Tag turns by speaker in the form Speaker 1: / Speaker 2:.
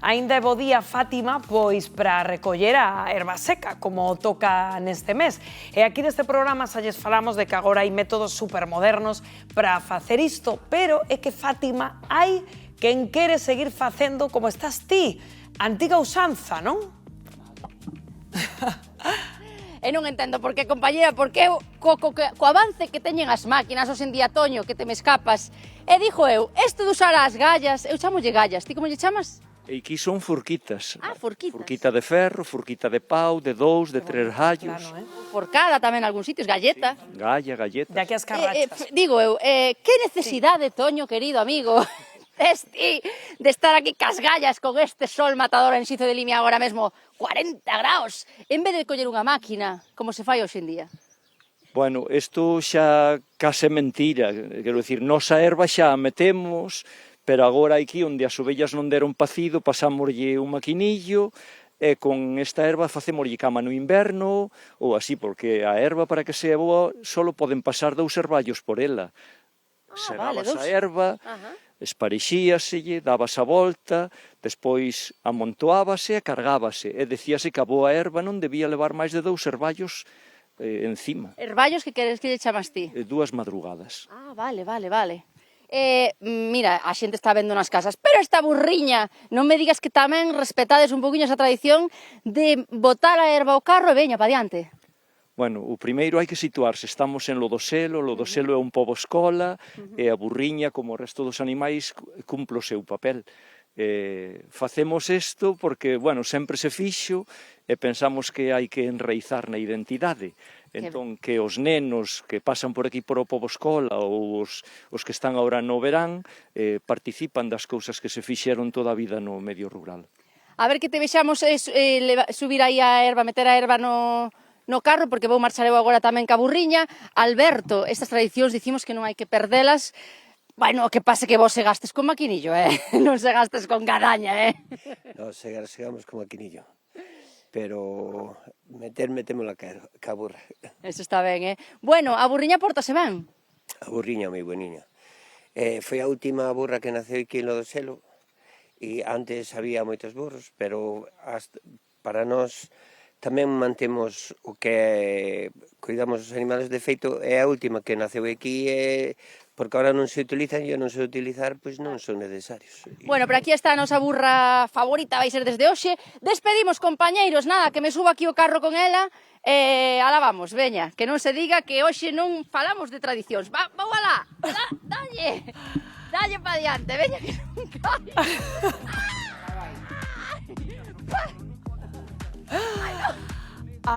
Speaker 1: Aínda é bo día, Fátima, pois para recoller a erva seca, como toca neste mes. E aquí neste programa xa lles falamos de que agora hai métodos supermodernos para facer isto, pero é que, Fátima, hai quen quere seguir facendo como estás ti, antiga usanza, non?
Speaker 2: E non entendo por que, compañera, porque eu, co avance que teñen as máquinas hoxe en día, Toño, que te me escapas, e dixo eu, isto de usar as gallas, eu chamolle gallas, ti como lle chamas?
Speaker 3: E aquí son furquitas.
Speaker 2: Ah, furquitas.
Speaker 3: Furquita de ferro, furquita de pau, de 2, de 3 rayos.
Speaker 1: Claro,
Speaker 2: Forcada tamén en algún sitios, galleta.
Speaker 3: Sí, galla, galletas.
Speaker 1: De aquí as carrachas.
Speaker 2: Digo eu, que necesidade, Toño, querido amigo, tes ti de estar aquí cas gallas con este sol matador en Xizo de Limia agora mesmo 40 graus, en vez de coller unha máquina, como se fai hoxe en día?
Speaker 3: Bueno, isto xa case mentira, quero dicir, nosa erva xa a metemos, pero agora aquí onde as ovellas non deron pacido, pasámoslle un maquinillo, e con esta erva facémoslle cama no inverno, ou así, porque a erva para que sea boa só poden pasar 2 ervallos por ela. Segabas a erva, esparexíaselle, dabas a volta, despois amontoábase e cargábase, e decíase que a boa erva non debía levar máis de 2 ervallos encima.
Speaker 2: Ervallos que queres que lle chamas ti?
Speaker 3: 2 madrugadas.
Speaker 2: Ah, vale. Mira, a xente está vendo nas casas, pero esta burriña, non me digas que tamén respetades un poquinho esa tradición de botar a erva ao carro e veña pa diante.
Speaker 3: Bueno, o primeiro hai que situarse, estamos en Lodoselo é un pobo escola, e a burriña, como o resto dos animais, cumpre o seu papel. Facemos isto porque, bueno, sempre se fixo e pensamos que hai que enraizar na identidade. Entón, que os nenos que pasan por aquí por o pobo escola ou os que están agora no verán participan das cousas que se fixeron toda a vida no medio rural.
Speaker 2: A ver que te vexamos subir aí a erva, meter a erva no carro, porque vou marchar eu agora tamén ca burriña. Alberto, estas tradicións dicimos que non hai que perdelas. Bueno, que pase que vos se gastes con maquinillo, non se gastes con gadaña,
Speaker 4: Non, segamos con maquinillo, pero metémola ca burra.
Speaker 2: Eso está ben, Bueno, a burriña pórtase ben?
Speaker 4: A burriña moi bueniña. Foi a última burra que naceu aquí en Lodoselo, e antes había moitos burros, pero para nós tamén mantemos o que cuidamos dos animales. De feito, é a última que naceu aquí, porque ahora non se utilizan, e non se utilizar, pois non son necesarios.
Speaker 2: Bueno, pero aquí está a nosa burra favorita, vai ser desde hoxe. Despedimos, compañeiros, nada, que me subo aquí o carro con ela, e alá vamos, veña, que non se diga que hoxe non falamos de tradicións. Vou alá, dalle pa diante, veña que non cae.